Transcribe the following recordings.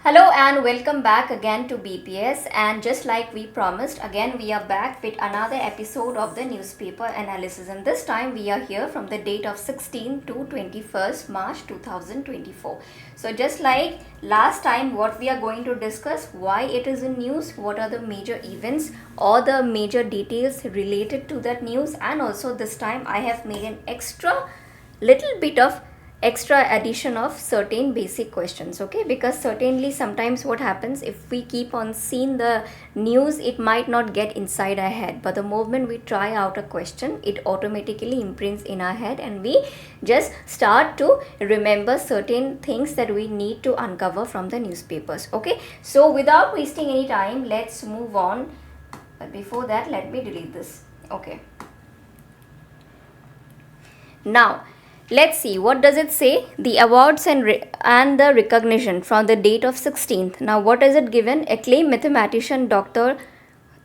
Hello and welcome back again to BPS, and just like we promised, again we are back with another episode of the newspaper analysis, and this time we are here from the date of 16th to 21st March 2024. So just like last time, what we are going to discuss, why it is in news, what are the major events or the major details related to that news, and also this time I have made an little bit of extra addition of certain basic questions, okay, because certainly sometimes what happens, if we keep on seeing the news, it might not get inside our head, but the moment we try out a question, it automatically imprints in our head and we just start to remember certain things that we need to uncover from the newspapers. Okay, so without wasting any time, let's move on. But before that, let me delete this. Okay, now let's see, what does it say? The awards and the recognition from the date of 16th. Now what is it given? Acclaimed mathematician Dr.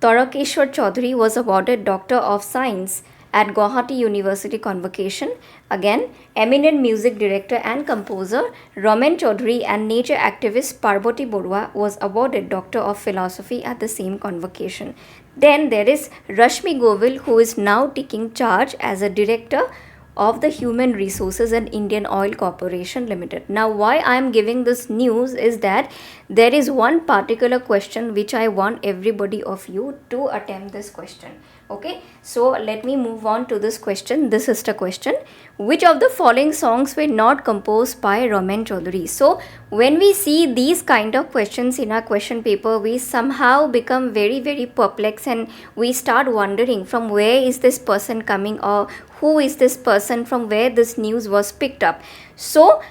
Tarakeshwar Chaudhary was awarded Doctor of Science at Guwahati University Convocation. Again, eminent music director and composer Raman Chaudhary and nature activist Parbati Borua was awarded Doctor of Philosophy at the same convocation. Then there is Rashmi Govil, who is now taking charge as a director of the Human Resources and Indian Oil Corporation Limited. Now why I am giving this news is that there is one particular question which I want everybody of you to attempt this question. Okay, so let me move on to this question. This is the question: which of the following songs were not composed by Raman Chaudhary? So when we see these kind of questions in our question paper, we somehow become very perplexed and we start wondering from where is this person coming, or who is this person, from where this news was picked up. So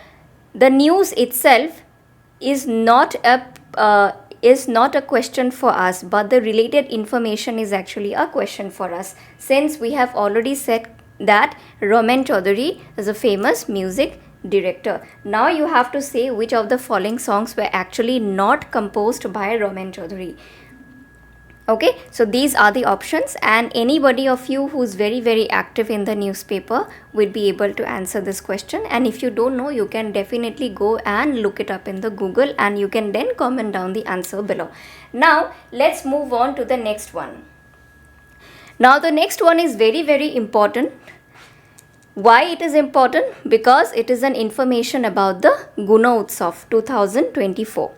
the news itself is not a question for us, but the related information is actually a question for us, since we have already said that Raman Chaudhary is a famous music director. Now you have to say which of the following songs were actually not composed by Raman Chaudhary. Okay, so these are the options, and anybody of you who's very active in the newspaper will be able to answer this question. And if you don't know, you can definitely go and look it up in the Google, and you can then comment down the answer below. Now let's move on to the next one. Now the next one is very important. Why it is important? Because it is an information about the Guna Utsav 2024.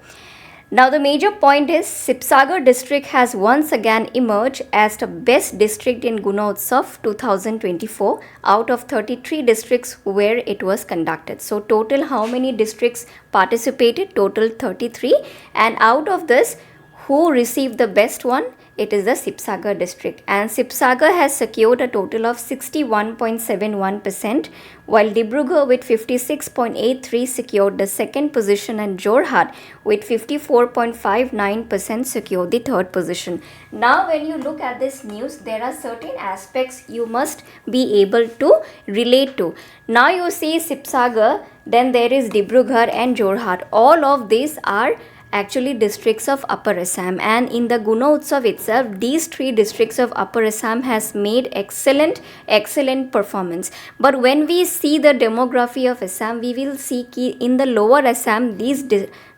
Now the major point is Sibsagar district has once again emerged as the best district in Guna Utsav 2024 out of 33 districts where it was conducted. So total how many districts participated? Total 33, and out of this, who received the best one? It is the Sibsagar district, and Sibsagar has secured a total of 61.71%, while Dibrugarh with 56.83 secured the second position, and Jorhat with 54.59% secured the third position. Now when you look at this news, there are certain aspects you must be able to relate to. Now you see Sibsagar, then there is Dibrugarh and Jorhat. All of these are actually districts of Upper Assam, and in the Guna Utsav itself, these three districts of Upper Assam has made excellent performance. But when we see the demography of Assam, we will see in the lower Assam, these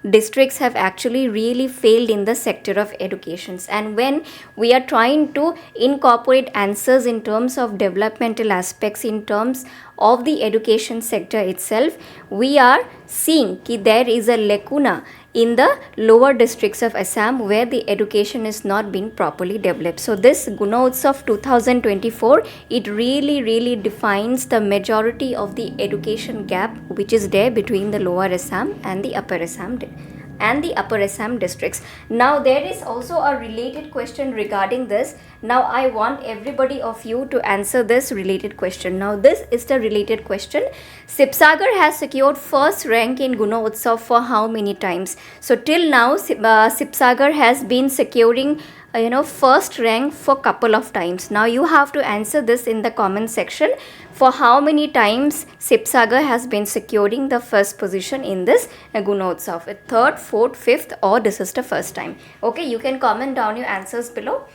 districts have actually really failed in the sector of educations. And when we are trying to incorporate answers in terms of developmental aspects, in terms of the education sector itself, we are seeing that there is a lacuna in the lower districts of Assam where the education is not being properly developed. So this Guna Utsav 2024, it really defines the majority of the education gap which is there between the lower Assam and the upper Assam districts. Now there is also a related question regarding this. Now I want everybody of you to answer this related question. Now this is the related question. Sibsagar has secured first rank in Guna Utsav for how many times? So till now Sibsagar has been securing first rank for couple of times. Now you have to answer this in the comment section. For how many times Sibsagar has been securing the first position in this Guna Utsav? Third, fourth, fifth, or this is the first time? Okay, you can comment down your answers below.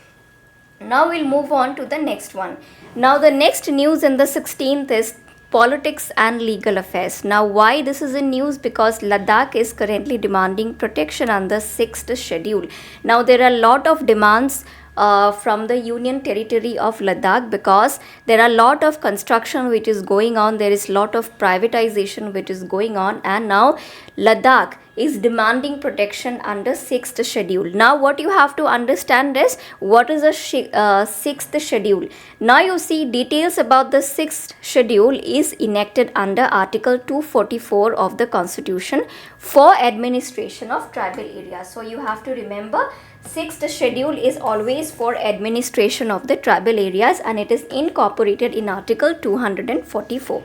Now we'll move on to the next one. Now the next news in the 16th is politics and legal affairs. Now, why this is in news? Because Ladakh is currently demanding protection under 6th schedule. Now, there are a lot of demands from the Union Territory of Ladakh, because there are a lot of construction which is going on, there is lot of privatization which is going on, and now Ladakh is demanding protection under 6th schedule. Now what you have to understand is what is a 6th schedule. Now you see details about the 6th schedule is enacted under Article 244 of the Constitution for administration of tribal areas. So you have to remember 6th schedule is always for administration of the tribal areas, and it is incorporated in Article 244.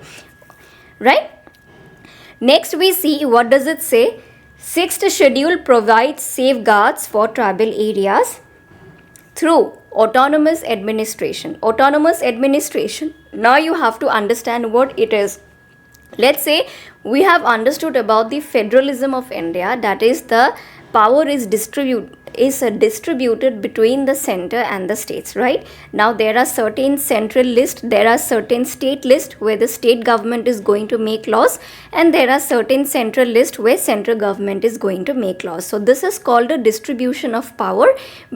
Right? Next we see what does it say. 6th schedule provides safeguards for tribal areas through autonomous administration. Autonomous administration. Now you have to understand what it is. Let's say we have understood about the federalism of India, that is the power is distributed between the center and the states, right? Now there are certain central list, there are certain state list where the state government is going to make laws, and there are certain central list where central government is going to make laws. So this is called a distribution of power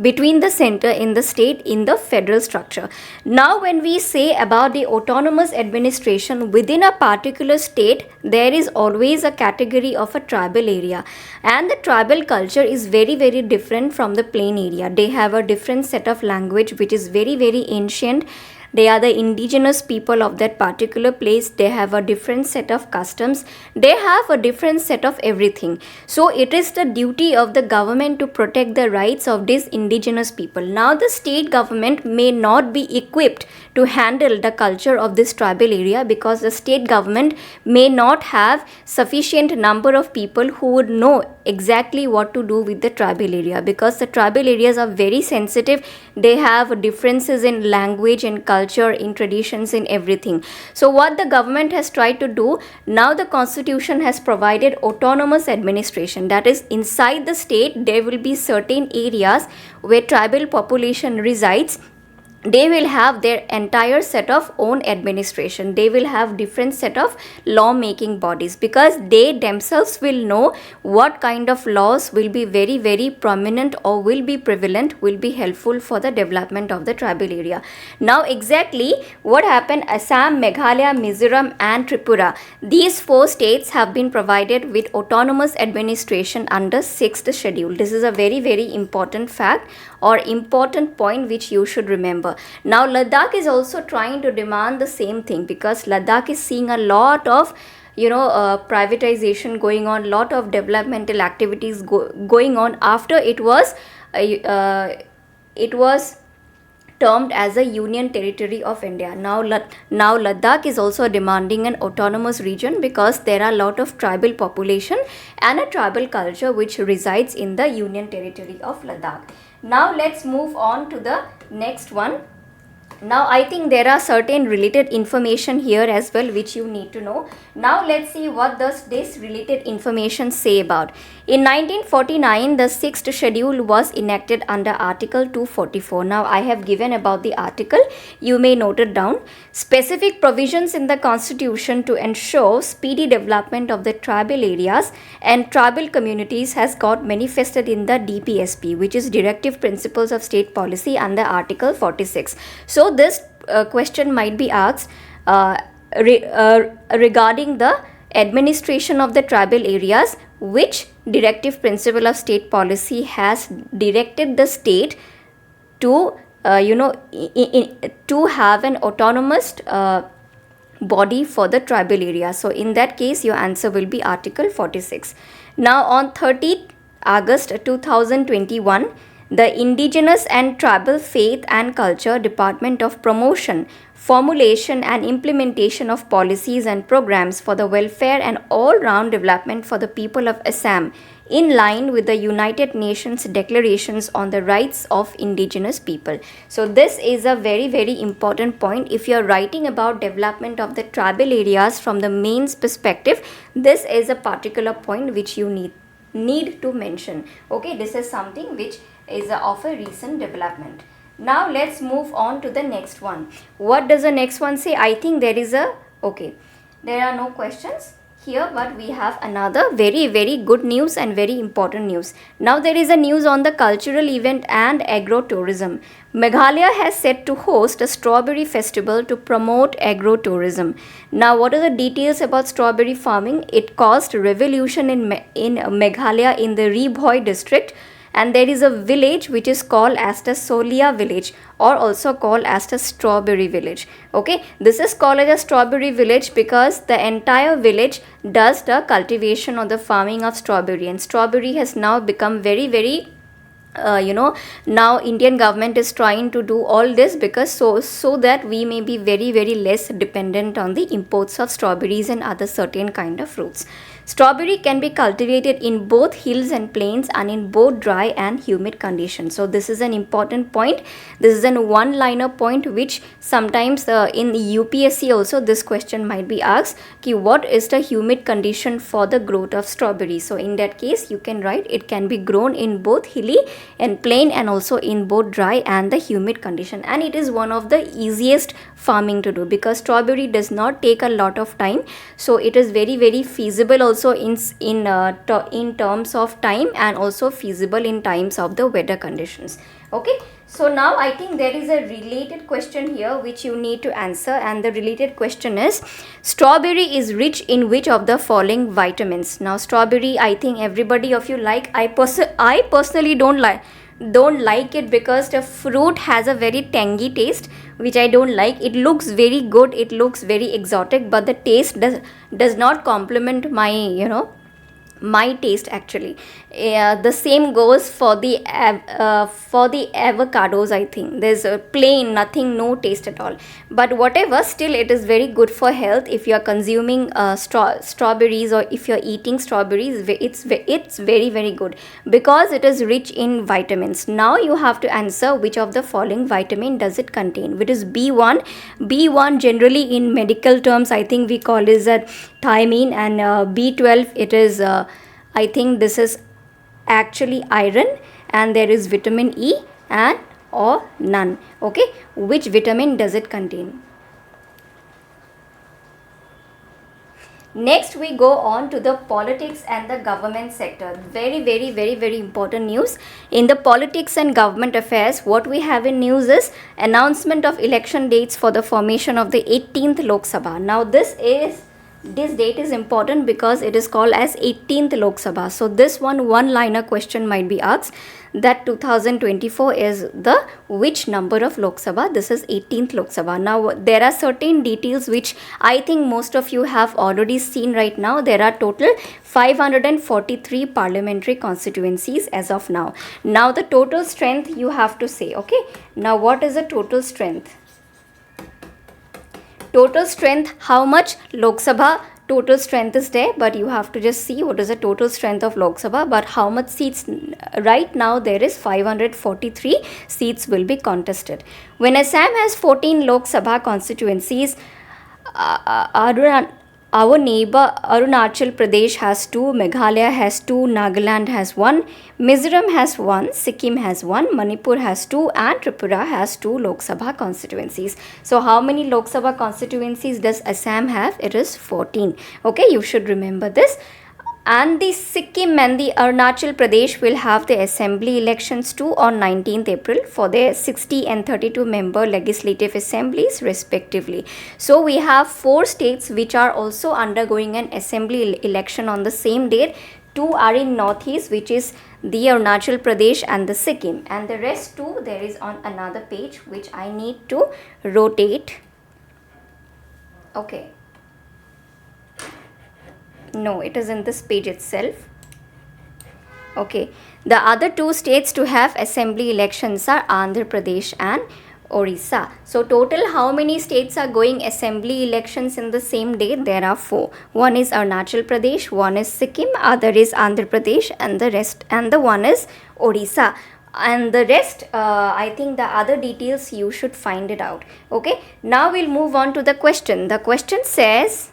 between the center in the state in the federal structure. Now when we say about the autonomous administration within a particular state, there is always a category of a tribal area, and the tribal culture is very different from the plain area. They have a different set of language which is very ancient. They are the indigenous people of that particular place. They have a different set of customs. They have a different set of everything. So it is the duty of the government to protect the rights of these indigenous people. Now the state government may not be equipped to handle the culture of this tribal area, because the state government may not have sufficient number of people who would know exactly what to do with the tribal area, because the tribal areas are very sensitive. They have differences in language and culture, in traditions, in everything. So what the government has tried to do, now the constitution has provided autonomous administration, that is inside the state there will be certain areas where tribal population resides. They will have their entire set of own administration. They will have different set of law making bodies, because they themselves will know what kind of laws will be very prominent or will be prevalent, will be helpful for the development of the tribal area. Now exactly what happened, Assam, Meghalaya, Mizoram and Tripura, these 4 states have been provided with autonomous administration under 6th schedule. This is a very important fact or important point which you should remember. Now Ladakh is also trying to demand the same thing, because Ladakh is seeing a lot of privatization going on, lot of developmental activities going on after it was termed as a union territory of India. Now Ladakh is also demanding an autonomous region, because there are a lot of tribal population and a tribal culture which resides in the union territory of Ladakh. Now let's move on to the next one. Now I think there are certain related information here as well which you need to know. Now let's see what does this related information say about. In 1949, the 6th schedule was enacted under Article 244. Now I have given about the article, you may note it down. Specific provisions in the constitution to ensure speedy development of the tribal areas and tribal communities has got manifested in the DPSP, which is Directive Principles of State Policy, under Article 46. So this question might be asked regarding the administration of the tribal areas, which directive principle of state policy has directed the state to to have an autonomous body for the tribal area. So in that case your answer will be Article 46. Now on 30th August 2021, the Indigenous and Tribal Faith and Culture Department of Promotion, Formulation and Implementation of Policies and Programs for the Welfare and All-Round Development for the People of Assam, in line with the United Nations Declarations on the Rights of Indigenous People. So this is a very important point. If you are writing about development of the tribal areas from the mains perspective, this is a particular point which you need to mention. Okay, this is something which is of a recent development. Now let's move on to the next one. What does the next one say? I think there is a, okay, There are no questions here, but we have another very good news and very important news. Now there is a news on the cultural event and agro-tourism. Meghalaya has set to host a strawberry festival to promote agro-tourism. Now what are the details about strawberry farming? It caused revolution in Meghalaya in the Ribhoi district, and there is a village which is called as the Solia village, or also called as the strawberry village. Okay, this is called as a strawberry village because the entire village does the cultivation or the farming of strawberry, and strawberry has now become very now Indian government is trying to do all this because so that we may be very less dependent on the imports of strawberries and other certain kind of fruits. Strawberry can be cultivated in both hills and plains and in both dry and humid conditions. So this is an important point. This is an one-liner point which sometimes in the UPSC also this question might be asked. What is the humid condition for the growth of strawberry? So in that case you can write it can be grown in both hilly and plain and also in both dry and the humid condition, and it is one of the easiest farming to do because strawberry does not take a lot of time. So it is very feasible also in terms of time and also feasible in times of the weather conditions. Okay, so now I think there is a related question here which you need to answer, and the related question is strawberry is rich in which of the following vitamins? Now strawberry, I think everybody of you like. I personally don't like it because the fruit has a very tangy taste which I don't like. It looks very good, it looks very exotic, but the taste does not complement my taste actually. The same goes for the avocados. I think there's a plain nothing, no taste at all, but whatever, still it is very good for health if you are consuming strawberries, or if you are eating strawberries. It's very good because it is rich in vitamins. Now you have to answer which of the following vitamin does it contain, which is B1 generally in medical terms I think we call is a thiamine, and B12 it is I think this is actually iron, and there is vitamin E and or none. Okay, which vitamin does it contain? Next we go on to the politics and the government sector. Very important news. In the politics and government affairs, what we have in news is announcement of election dates for the formation of the 18th Lok Sabha. Now this date is important because it is called as 18th Lok Sabha. So this one-liner question might be asked that 2024 is the which number of Lok Sabha? This is 18th Lok Sabha. Now there are certain details which I think most of you have already seen right now. There are total 543 parliamentary constituencies as of now. Now the total strength you have to say. Okay, now what is the total strength? Total strength, how much Lok Sabha total strength is there, but you have to just see what is the total strength of Lok Sabha, but how much seats right now there is 543 seats will be contested. When Assam has 14 Lok Sabha constituencies, our neighbor Arunachal Pradesh has 2, Meghalaya has 2, Nagaland has 1, Mizoram has 1, Sikkim has 1, Manipur has 2, and Tripura has 2 Lok Sabha constituencies. So how many Lok Sabha constituencies does Assam have? It is 14. Okay, you should remember this. And the Sikkim and the Arunachal Pradesh will have the assembly elections too on 19th April for their 60 and 32 member legislative assemblies respectively. So we have 4 states which are also undergoing an assembly election on the same date. 2 are in northeast, which is the Arunachal Pradesh and the Sikkim, and the rest 2 there is on another page which I need to rotate. Okay. No, it is in this page itself. Okay, the other 2 states to have assembly elections are Andhra Pradesh and Orissa. So total how many states are going assembly elections in the same day? There are 4. One is Arunachal Pradesh, one is Sikkim, other is Andhra Pradesh, and the one is Orissa. And the rest, I think the other details you should find it out. Okay, now we'll move on to the question. The question says,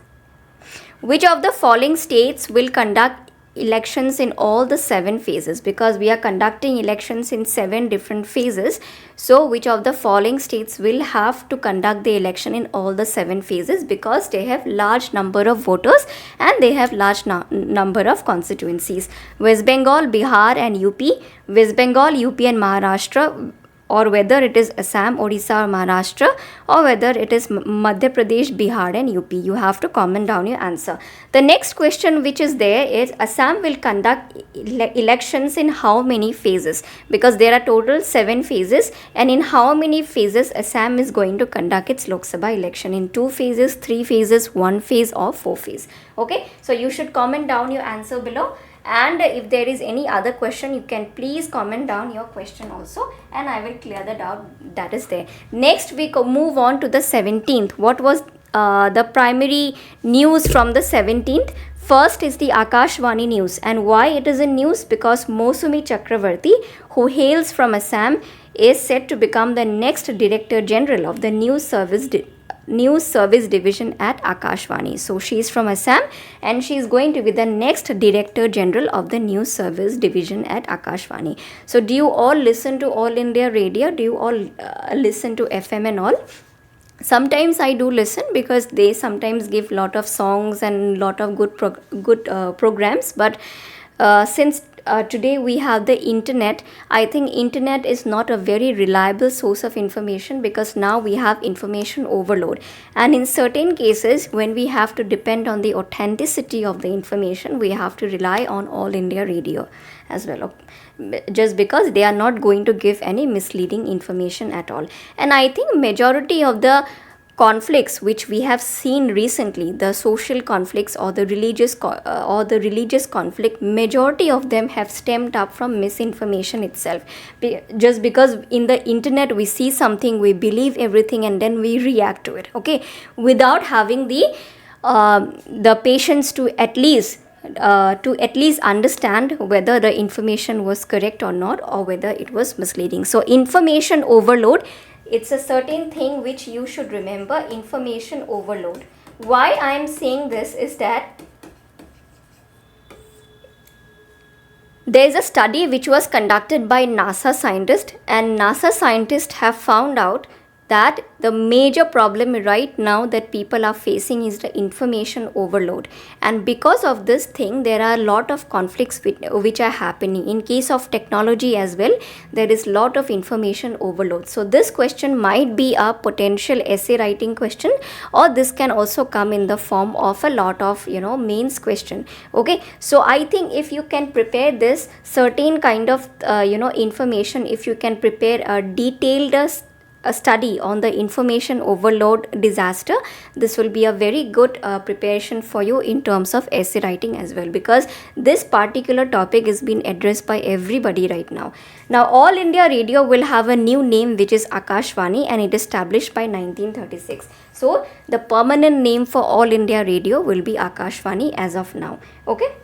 which of the following states will conduct elections in all the 7 phases, because we are conducting elections in 7 different phases. So which of the following states will have to conduct the election in all the 7 phases, because they have large number of voters and they have large number of constituencies? West Bengal, Bihar and UP, West Bengal, UP and Maharashtra, or whether it is Assam, Odisha or Maharashtra, or whether it is Madhya Pradesh, Bihar and UP. You have to comment down your answer. The next question which is there is, Assam will conduct elections in how many phases? Because there are total 7 phases, and in how many phases Assam is going to conduct its Lok Sabha election? In 2 phases, 3 phases, 1 phase or 4 phase? Okay, so you should comment down your answer below. And if there is any other question, you can please comment down your question also, and I will clear the doubt that is there. Next we move on to the 17th. What was the primary news from the 17th? First is the Akashvani news. And why it is in news? Because Mosumi Chakravarti, who hails from Assam, is said to become the next Director General of the News Service Division at Akashvani. So she is from Assam and she is going to be the next Director General of the News Service Division at Akashvani. So do you all listen to All India Radio? Do you all listen to FM and all? Sometimes I do listen, because they sometimes give lot of songs and lot of good programs. But since today we have the internet, I think internet is not a very reliable source of information, because now we have information overload, and in certain cases when we have to depend on the authenticity of the information, we have to rely on All India Radio as well, just because they are not going to give any misleading information at all. And I think majority of the conflicts which we have seen recently, the social conflicts or the religious conflict, majority of them have stemmed up from misinformation itself. Just because in the internet we see something, we believe everything and then we react to it, okay, without having the patience to at least understand whether the information was correct or not, or whether it was misleading. So information overload, it's a certain thing which you should remember, information overload. Why I am saying this is that there is a study which was conducted by NASA scientists, and NASA scientists have found out that the major problem right now that people are facing is the information overload, and because of this thing there are a lot of conflicts which are happening. In case of technology as well, there is lot of information overload. So this question might be a potential essay writing question, or this can also come in the form of a lot of mains question. Okay, so I think if you can prepare this certain kind of information, if you can prepare a detailed a study on the information overload disaster, this will be a very good preparation for you in terms of essay writing as well, because this particular topic is being addressed by everybody right now. Now All India Radio will have a new name, which is Akashvani, and it is established by 1936. So the permanent name for All India Radio will be Akashvani as of now. Okay.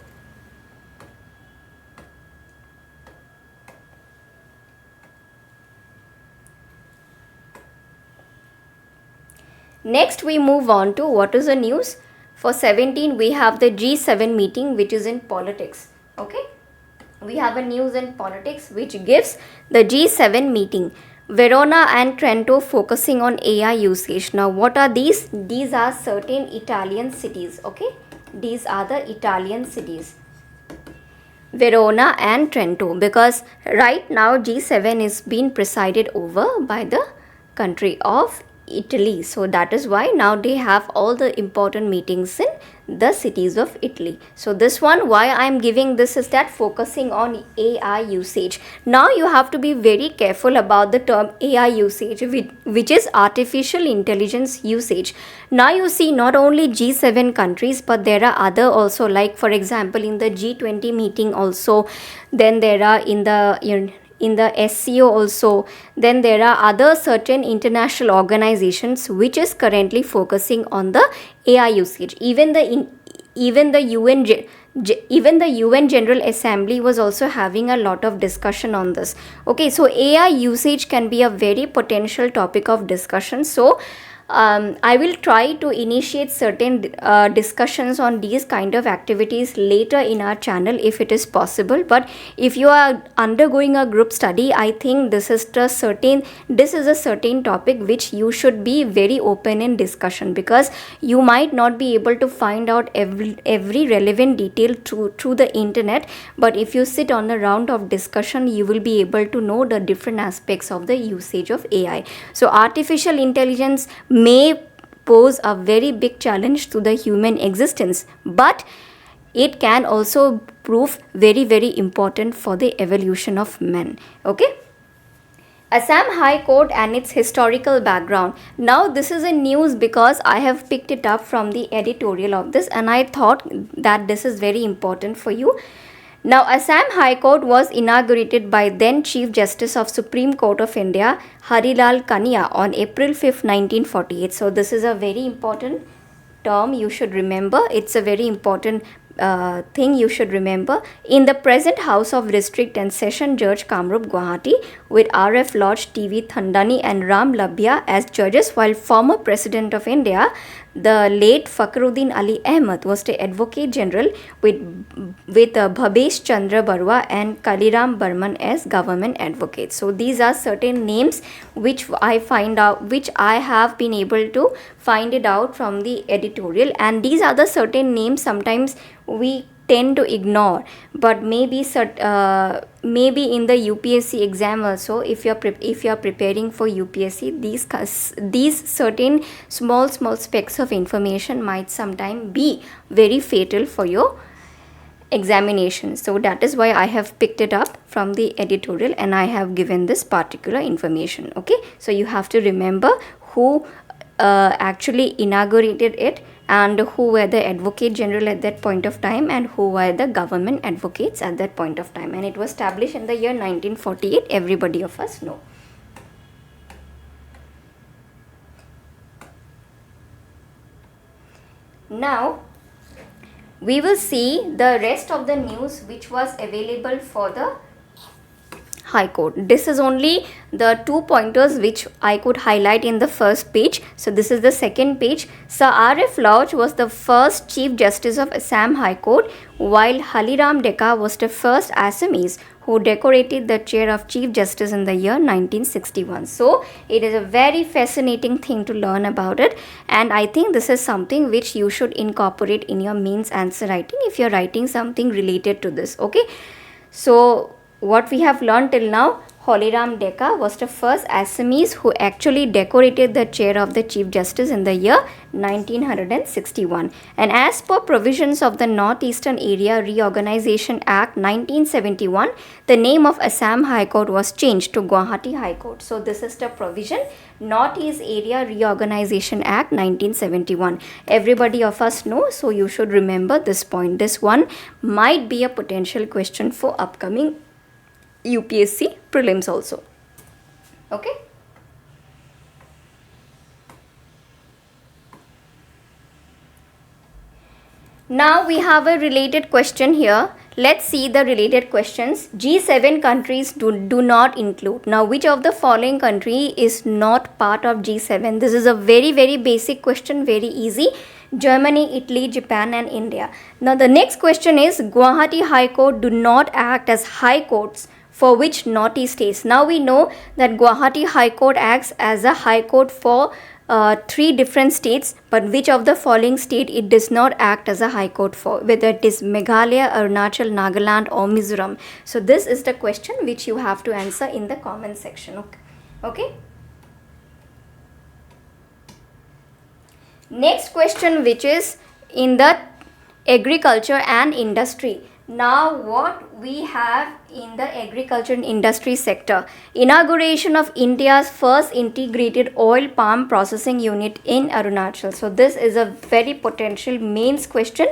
Next we move on to what is the news. For 17 we have the G7 meeting, which is in politics. Okay, we have a news in politics which gives the G7 meeting. Verona and Trento focusing on AI usage. Now what are these? These are certain Italian cities. Okay, these are the Italian cities, Verona and Trento, because right now G7 is being presided over by the country of Italy. So that is why now they have all the important meetings in the cities of Italy. So this one, why I am giving this is that focusing on AI usage. Now you have to be very careful about the term AI usage, which is artificial intelligence usage. Now you see not only G7 countries, but there are other also, like for example in the G20 meeting also, then there are in the SCO also, then there are other certain international organizations which is currently focusing on the AI usage. Even the UN General Assembly was also having a lot of discussion on this. Okay, so AI usage can be a very potential topic of discussion. So I will try to initiate certain discussions on these kind of activities later in our channel if it is possible. But if you are undergoing a group study, I think this is a certain topic which you should be very open in discussion, because you might not be able to find out every relevant detail through the internet. But if you sit on a round of discussion, you will be able to know the different aspects of the usage of AI. So artificial intelligence may pose a very big challenge to the human existence, but it can also prove very, very important for the evolution of men. Okay. Assam High Court and its historical background. Now this is a news because I have picked it up from the editorial of this, and I thought that this is very important for you. Now, Assam High Court was inaugurated by then Chief Justice of Supreme Court of India, Harilal Kania, on April 5th, 1948. So, this is a very important term you should remember. It's a very important thing you should remember. In the present House of District and Session Judge Kamrup Guwahati, with R.F. Lodge, T.V. Thandani and Ram Labhia as judges, while former President of India, the late Fakhruddin Ali Ahmed, was the Advocate General, with Bhabesh Chandra Barwa and Kaliram Burman as government advocates. So these are certain names which I have been able to find it out from the editorial, and these are the certain names sometimes we tend to ignore, but maybe in the UPSC exam also, if you are preparing for UPSC, these certain small specks of information might sometime be very fatal for your examination. So that is why I have picked it up from the editorial and I have given this particular information. Okay, so you have to remember who actually inaugurated it, and who were the Advocate General at that point of time, and who were the government advocates at that point of time. And it was established in the year 1948. Everybody of us know. Now, we will see the rest of the news which was available for the High Court. This is only the 2 pointers which I could highlight in the first page. So this is the second page. Sir R.F. Lodge was the first Chief Justice of Assam High Court, while Haliram Deka was the first Assamese who decorated the chair of Chief Justice in the year 1961. So it is a very fascinating thing to learn about it, and I think this is something which you should incorporate in your mains answer writing if you are writing something related to this. Okay, so what we have learned till now, Holiram Deka was the first Assamese who actually decorated the chair of the Chief Justice in the year 1961. And as per provisions of the Northeastern Area Reorganization Act 1971, the name of Assam High Court was changed to Guwahati High Court. So this is the provision, Northeast Area Reorganization Act 1971. Everybody of us know, so you should remember this point. This one might be a potential question for upcoming UPSC prelims also. Okay. Now we have a related question here. Let's see the related questions. G7 countries do not include. Now, which of the following country is not part of G7? This is a very, very basic question, very easy. Germany, Italy, Japan and India. Now, the next question is, Guwahati High Court do not act as high courts for which Northeast states. Now we know that Guwahati High Court acts as a high court for 3 different states, but which of the following state it does not act as a high court for, whether it is Meghalaya, Arunachal, Nagaland or Mizoram. So this is the question which you have to answer in the comment section. Okay. Next question, which is in the agriculture and industry. Now what we have in the agriculture and industry sector, inauguration of India's first integrated oil palm processing unit in Arunachal. So this is a very potential mains question,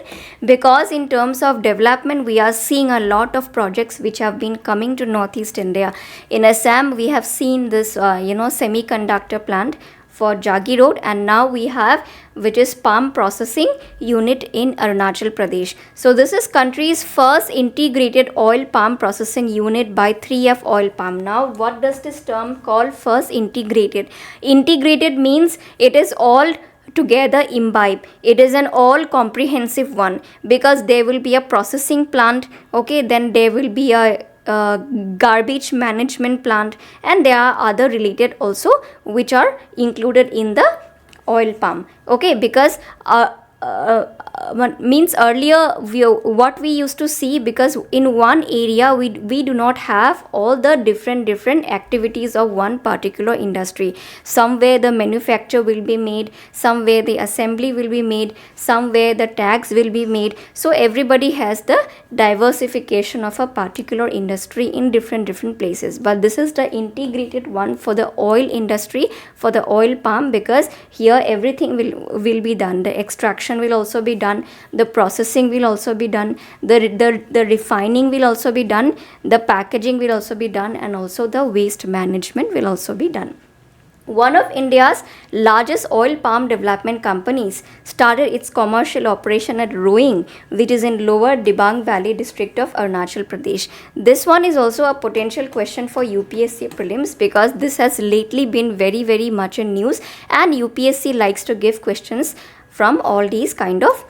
because in terms of development we are seeing a lot of projects which have been coming to Northeast India. In Assam we have seen this semiconductor plant for Jagi Road, and now we have which is palm processing unit in Arunachal Pradesh. So this is country's first integrated oil palm processing unit by 3F Oil Palm. Now what does this term call? First integrated. Integrated means it is all together imbibe. It is an all comprehensive one, because there will be a processing plant, okay, then there will be a garbage management plant, and there are other related also which are included in the oil palm, okay, because means earlier what we used to see, because in one area we do not have all the different activities of one particular industry. Somewhere the manufacture will be made, somewhere the assembly will be made, somewhere the tags will be made. So everybody has the diversification of a particular industry in different places, but this is the integrated one for the oil industry, for the oil palm, because here everything will be done. The extraction will also be done, the processing will also be done, the refining will also be done, the packaging will also be done, and also the waste management will also be done. One of India's largest oil palm development companies started its commercial operation at Roing, which is in Lower Dibang Valley district of Arunachal Pradesh. This one is also a potential question for UPSC prelims, because this has lately been very much in news, and UPSC likes to give questions from all these kind of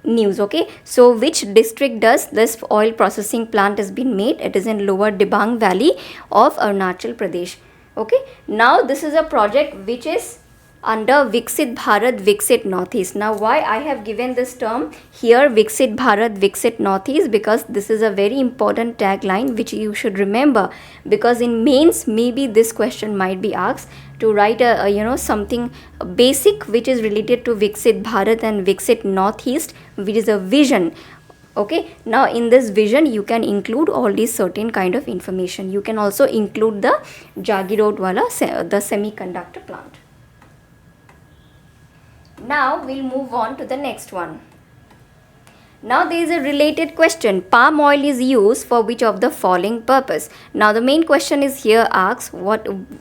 news, okay. So which district does this oil processing plant has been made? It is in Lower Dibang Valley of Arunachal Pradesh. Okay, now this is a project which is under Viksit Bharat Viksit Northeast. Now why I have given this term here Viksit Bharat Viksit Northeast, because this is a very important tagline which you should remember, because in mains maybe this question might be asked to write a something basic which is related to Viksit Bharat and Viksit Northeast, which is a vision. Okay, now in this vision you can include all these certain kind of information. You can also include the Jagi Road wala, the semiconductor plant. Now we'll move on to the next one. Now there is a related question. Palm oil is used for which of the following purpose? Now the main question is here asks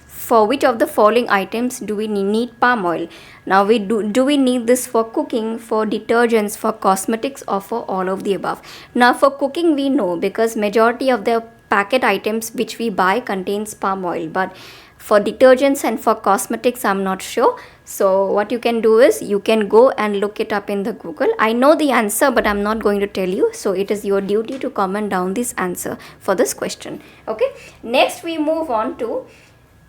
for which of the following items do we need palm oil? Now do we need this for cooking, for detergents, for cosmetics, or for all of the above? Now for cooking we know, because majority of the packet items which we buy contains palm oil, but for detergents and for cosmetics I'm not sure. So what you can do is you can go and look it up in the Google. I know the answer, but I'm not going to tell you, so it is your duty to comment down this answer for this question. Okay, next we move on to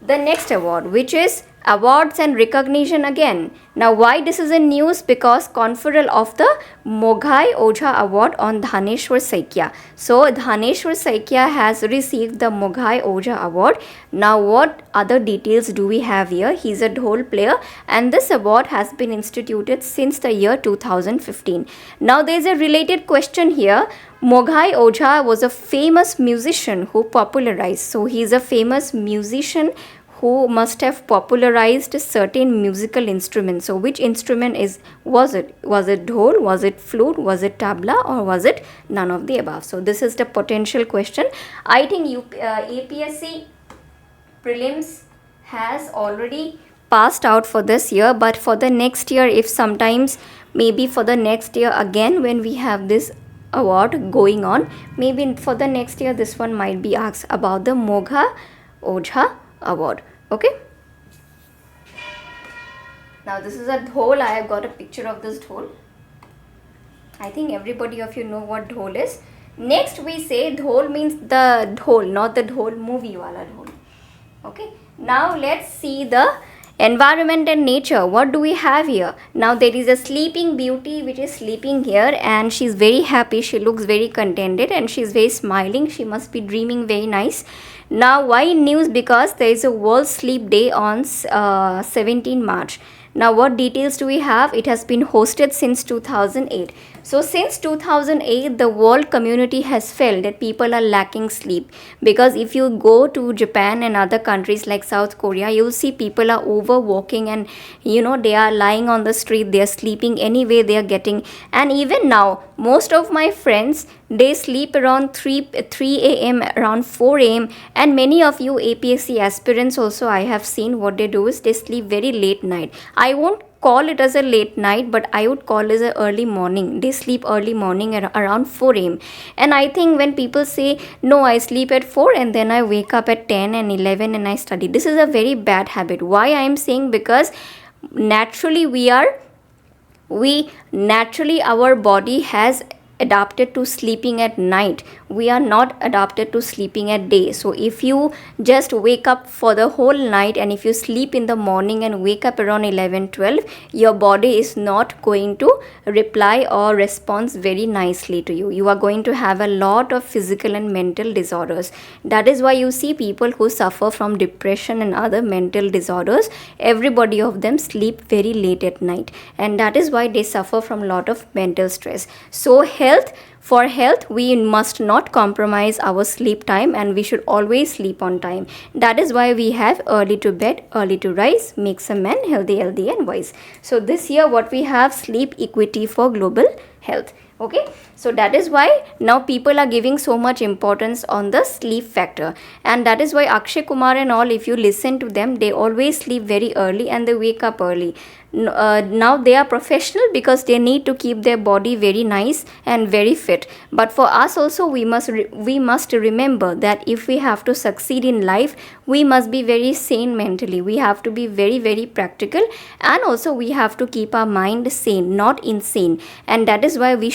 the next award, which is awards and recognition again. Now why this is in news? Because conferral of the Moghai Ojha Award on Dhaneshwar Saikia. So Dhaneshwar Saikia has received the Moghai Ojha Award. Now what other details do we have here? He is a dhol player, and this award has been instituted since the year 2015. Now there is a related question here. Moghai Ojha was a famous musician who popularized. So he is a famous musician who must have popularized certain musical instruments. So which instrument was it? Was it dhol? Was it flute? Was it tabla? Or was it none of the above? So this is the potential question. I think APSC prelims has already passed out for this year, but for the next year, if sometimes maybe for the next year again when we have this award going on, maybe for the next year this one might be asked about the Moghai Ojha Award. Okay, now this is a dhol. I have got a picture of this dhol. I think everybody of you know what dhol is. Next we say dhol means the dhol, not the dhol movie wala dhol. Okay, now let's see the environment and nature. What do we have here? Now there is a sleeping beauty which is sleeping here, and she's very happy. She looks very contented and she's very smiling. She must be dreaming very nice. Now why in news? Because there is a World Sleep Day on 17 March. Now what details do we have? It has been hosted since 2008. So since 2008 the world community has felt that people are lacking sleep, because if you go to Japan and other countries like South Korea, you'll see people are overworking, and they are lying on the street, they are sleeping anyway they are getting. And even now most of my friends, they sleep around 3 a.m., around 4 a.m. And many of you APSC aspirants also, I have seen what they do is they sleep very late night. I won't call it as a late night, but I would call it as a early morning. They sleep early morning around 4 a.m. And I think when people say, no, I sleep at 4 and then I wake up at 10 and 11 and I study, this is a very bad habit. Why I am saying? Because naturally our body has adapted to sleeping at night. We are not adapted to sleeping at day. So if you just wake up for the whole night and if you sleep in the morning and wake up around 11-12, your body is not going to reply or respond very nicely to you. You are going to have a lot of physical and mental disorders. That is why you see people who suffer from depression and other mental disorders, everybody of them sleep very late at night, and that is why they suffer from a lot of mental stress. So for health, we must not compromise our sleep time and we should always sleep on time. That is why we have early to bed, early to rise, makes a man healthy and wise. So this year what we have, sleep equity for global health. Okay, so that is why now people are giving so much importance on the sleep factor, and that is why Akshay Kumar and all, if you listen to them, they always sleep very early and they wake up early. Now they are professional because they need to keep their body very nice and very fit. But for us also, we must remember that if we have to succeed in life, we must be very sane mentally. We have to be very practical, and also we have to keep our mind sane, not insane. And that is why we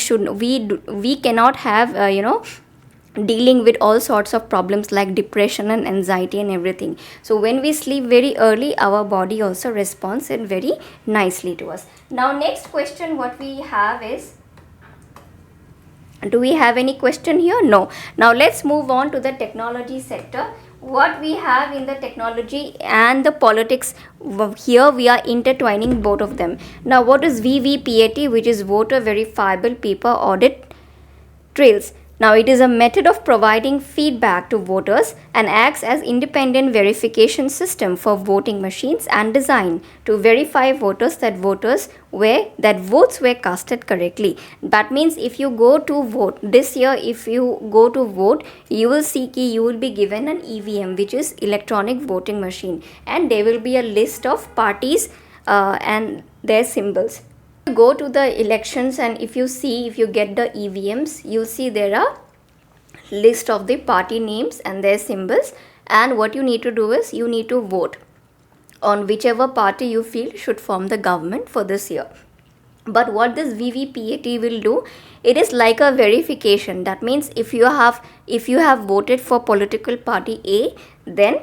cannot have dealing with all sorts of problems like depression and anxiety and everything. So when we sleep very early, our body also responds it very nicely to us. Now next question what we have is, do we have any question here? No. Now let's move on to the technology sector. What we have in the technology and the politics, here we are intertwining both of them. Now what is VVPAT, which is voter verifiable paper audit trails? Now it is a method of providing feedback to voters and acts as independent verification system for voting machines and design to verify voters that votes were casted correctly. That means if you go to vote this year, if you go to vote, you will see you will be given an EVM, which is electronic voting machine, and there will be a list of parties and their symbols. Go to the elections, and if you get the EVMs, you'll see there are list of the party names and their symbols, and what you need to do is you need to vote on whichever party you feel should form the government for this year. But what this VVPAT will do, it is like a verification. That means if you have voted for political party A, then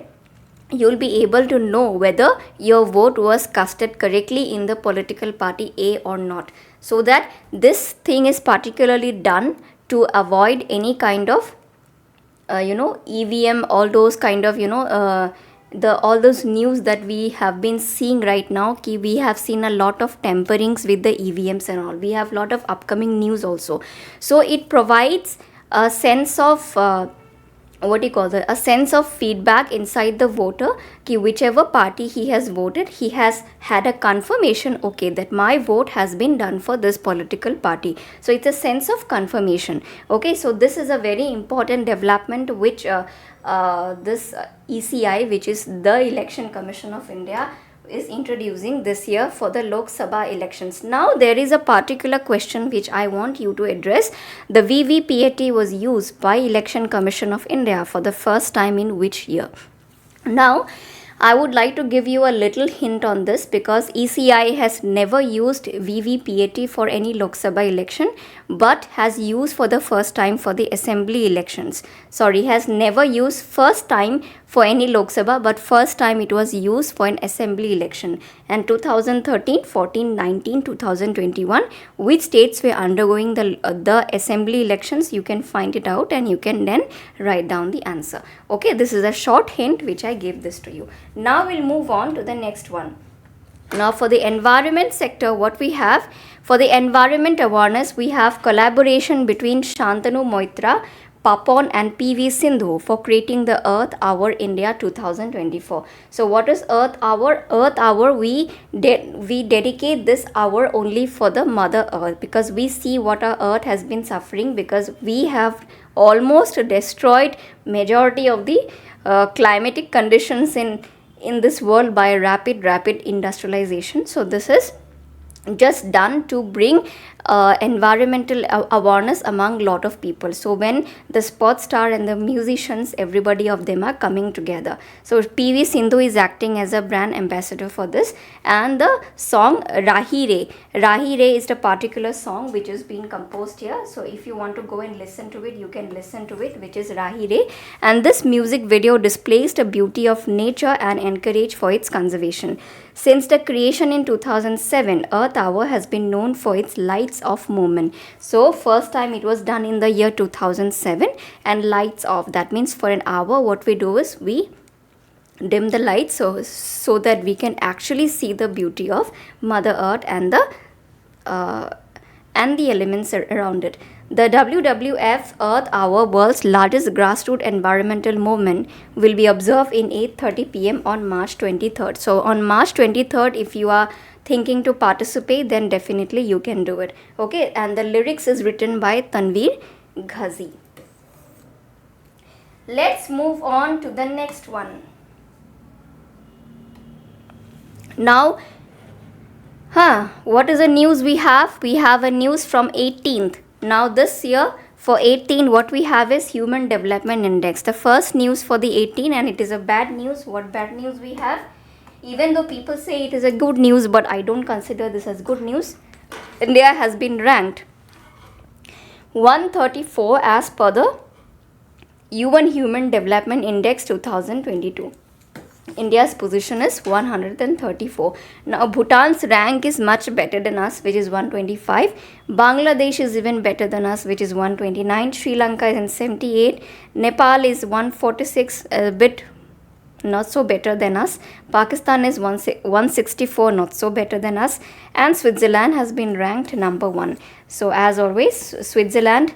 you'll be able to know whether your vote was casted correctly in the political party A or not. So that this thing is particularly done to avoid any kind of EVM, all those kind of all those news that we have been seeing right now. We have seen a lot of tamperings with the EVMs and all. We have a lot of upcoming news also. So it provides a sense of a sense of feedback inside the voter, ki whichever party he has voted, he has had a confirmation, okay, that my vote has been done for this political party. So it's a sense of confirmation. Okay, so this is a very important development which this ECI, which is the Election Commission of India, is introducing this year for the Lok Sabha elections. Now there is a particular question which I want you to address. The VVPAT was used by Election Commission of India for the first time in which year? Now I would like to give you a little hint on this, because ECI has never used VVPAT for any Lok Sabha election, but has used for the first time for the assembly elections. Sorry, has never used first time for any Lok Sabha, but first time it was used for an assembly election. And 2013, 14, 19, 2021, which states were undergoing the assembly elections, you can find it out and you can then write down the answer. Okay, this is a short hint which I gave this to you. Now we'll move on to the next one. Now for the environment sector, what we have? For the environment awareness, we have collaboration between Shantanu Moitra, Papon and PV Sindhu for creating the Earth Hour India 2024. So what is Earth Hour? Earth Hour, we dedicate this hour only for the Mother Earth, because we see what our Earth has been suffering, because we have almost destroyed majority of the climatic conditions in this world by rapid industrialization. So this is just done to bring environmental awareness among lot of people. So when the sports star and the musicians, everybody of them are coming together. So PV Sindhu is acting as a brand ambassador for this. And the song Rahi Re is the particular song which is being composed here. So if you want to go and listen to it, you can listen to it, which is Rahi Re. And this music video displays the beauty of nature and encourage for its conservation. Since the creation in 2007, Earth Hour has been known for its lights off movement. So first time it was done in the year 2007, and lights off, that means for an hour what we do is we dim the lights so that we can actually see the beauty of Mother Earth and the elements around it. The WWF Earth Hour, world's largest grassroots environmental movement, will be observed in 8:30 p.m. on March 23rd. So on March 23rd, if you are thinking to participate, then definitely you can do it. Okay, and the lyrics is written by Tanveer Ghazi. Let's move on to the next one. Now, what is the news we have? We have a news from 18th. Now this year for 18, what we have is Human Development Index. The first news for the 18, and it is a bad news. What bad news we have? Even though people say it is a good news, but I don't consider this as good news. India has been ranked 134 as per the UN Human Development Index 2022. India's position is 134. Now Bhutan's rank is much better than us, which is 125. Bangladesh is even better than us, which is 129. Sri Lanka is in 78. Nepal is 146, a bit not so better than us. Pakistan is 164, not so better than us. And Switzerland has been ranked number 1. So as always, Switzerland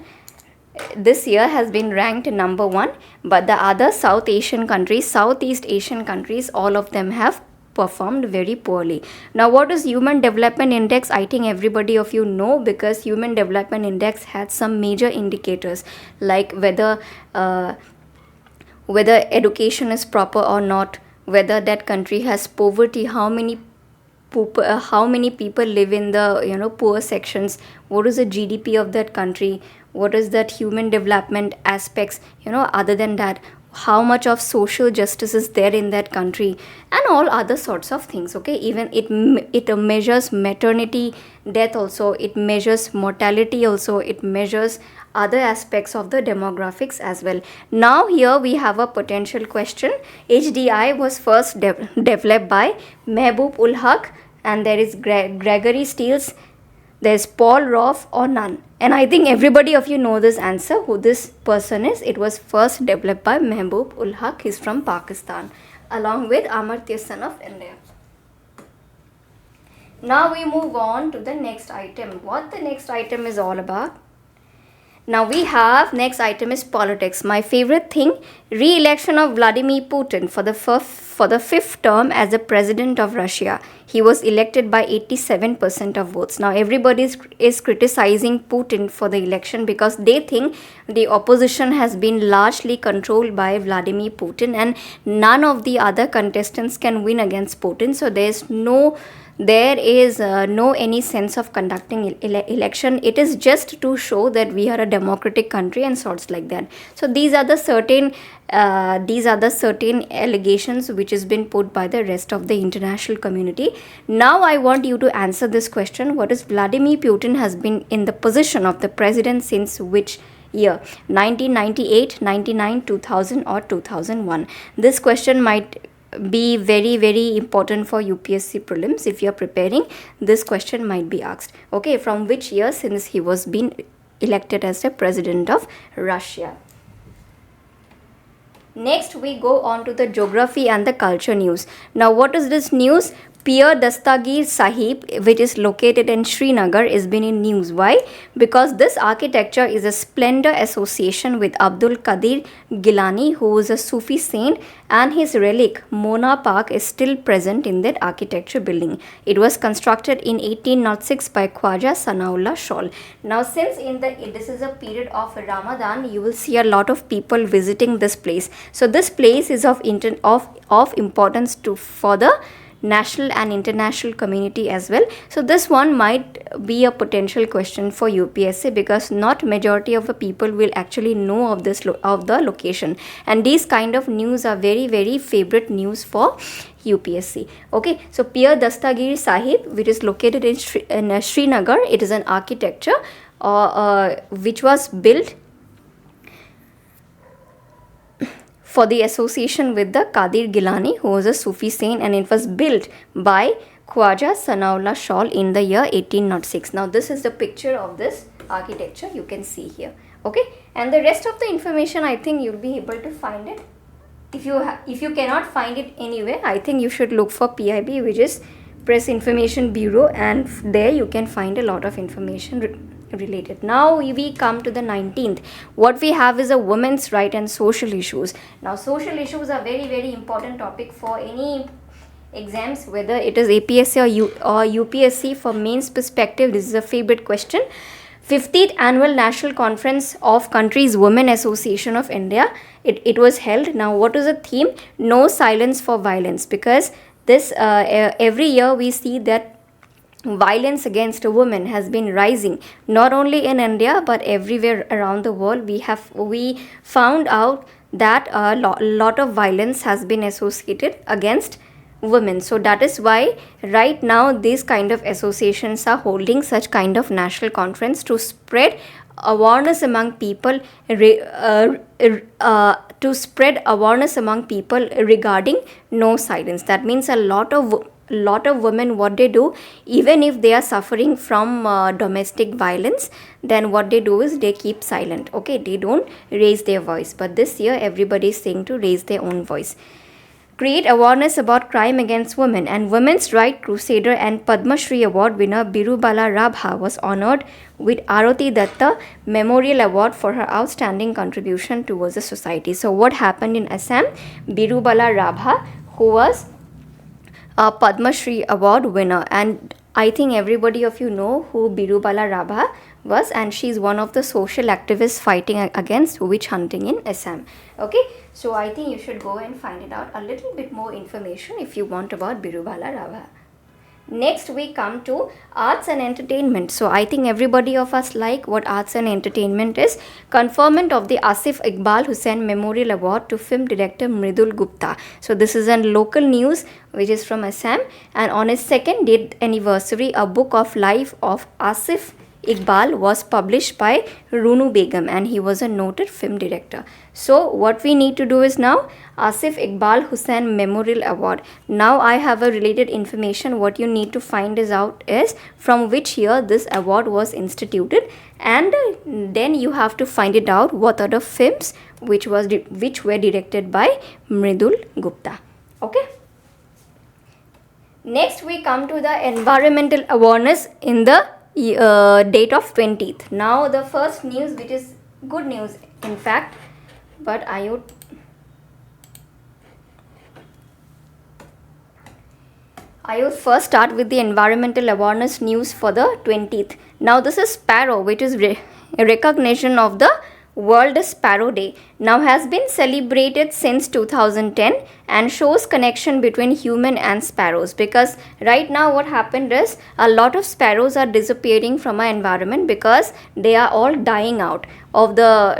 this year has been ranked number 1, but the other Southeast Asian countries, all of them have performed very poorly. Now what is Human Development Index? I think everybody of you know, because Human Development Index had some major indicators like whether education is proper or not, whether that country has poverty, how many people live in the poor sections, what is the GDP of that country, what is that human development aspects, other than that, how much of social justice is there in that country, and all other sorts of things. Okay, even it measures maternity death also, it measures mortality also, it measures other aspects of the demographics as well. Now here we have a potential question. HDI was first developed by Mehboob ul Haq, and there is Gregory Steels, there's Paul Roth, or none. And I think everybody of you know this answer, who this person is. It was first developed by Mehboob ul Haq. He's from Pakistan, along with Amartya Sen of India. Now we move on to the next item. What the next item is all about? Now we have, next item is politics. My favorite thing, re-election of Vladimir Putin for the fifth term as the president of Russia. He was elected by 87% of votes. Now everybody is criticizing Putin for the election because they think the opposition has been largely controlled by Vladimir Putin and none of the other contestants can win against Putin. So there is no any sense of conducting election. It is just to show that we are a democratic country and sorts like that. So these are the certain allegations which has been put by the rest of the international community. Now I want you to answer this question. What is Vladimir Putin has been in the position of the president since which year? 1998, 99, 2000 or 2001? This question might be very, very important for UPSC prelims. If you are preparing, this question might be asked. Okay, from which year since he was being elected as the president of Russia? Next we go on to the geography and the culture news. Now what is this news? Pir Dastagir Sahib, which is located in Srinagar, is been in news. Why? Because this architecture is a splendor association with Abdul Qadir Gilani, who is a Sufi saint, and his relic Mona Park is still present in that architecture building. It was constructed in 1806 by Khwaja Sanaullah Shawl. Now, since this is a period of Ramadan, you will see a lot of people visiting this place. So this place is of importance for the national and international community as well. So this one might be a potential question for UPSC, because not majority of the people will actually know of the location, and these kind of news are very, very favorite news for UPSC. Okay, so Pir Dastagir Sahib, which is located in Srinagar, it is an architecture which was built for the association with the Qadir Gilani, who was a Sufi saint, and it was built by Khwaja Sanaullah Shawl in the year 1806. Now this is the picture of this architecture you can see here. Okay, and the rest of the information, I think you'll be able to find it. If you cannot find it anywhere, I think you should look for PIB, which is Press Information Bureau, and there you can find a lot of information related. Now we come to the 19th. What we have is a women's right and social issues. Now social issues are very, very important topic for any exams, whether it is APSC or UPSC. For mains perspective, this is a favorite question. 50th Annual National Conference of Countries Women Association of India, it was held. Now what is the theme? No silence for violence, because this every year we see that violence against a woman has been rising, not only in India but everywhere around the world. We found out that a lot of violence has been associated against women. So that is why right now these kind of associations are holding such kind of national conference to spread awareness among people regarding no silence. That means a lot of women, what they do, even if they are suffering from domestic violence, then what they do is they keep silent. Okay, they don't raise their voice. But this year everybody is saying to raise their own voice. Create awareness about crime against women, and Women's Right Crusader and Padma Shri Award winner Birubala Rabha was honored with Arati Datta Memorial Award for her outstanding contribution towards the society. So what happened in Assam? Birubala Rabha, who was a Padma Shri Award winner, and I think everybody of you know who Birubala Rabha was, and she's one of the social activists fighting against witch hunting in Assam. Okay, so I think you should go and find it out a little bit more information if you want about Birubala Rabha. Next we come to arts and entertainment. So I think everybody of us like what arts and entertainment is. Conferment of the Asif Iqbal Hussain Memorial Award to film director Mridul Gupta. So this is a local news which is from Assam, and on his second date anniversary, a book of life of Asif Iqbal was published by Runu Begum, and he was a noted film director. So what we need to do is now Asif Iqbal Hussain Memorial Award. Now I have a related information. What you need to find out is from which year this award was instituted, and then you have to find it out what are the films which were directed by Mridul Gupta. Okay. Next we come to the environmental awareness in the date of 20th. Now the first news, which is good news in fact, but I would first start with the environmental awareness news for the 20th. Now this is Sparrow, which is recognition of the World Sparrow Day. Now has been celebrated since 2010 and shows connection between human and sparrows, because right now what happened is a lot of sparrows are disappearing from our environment because they are all dying out of the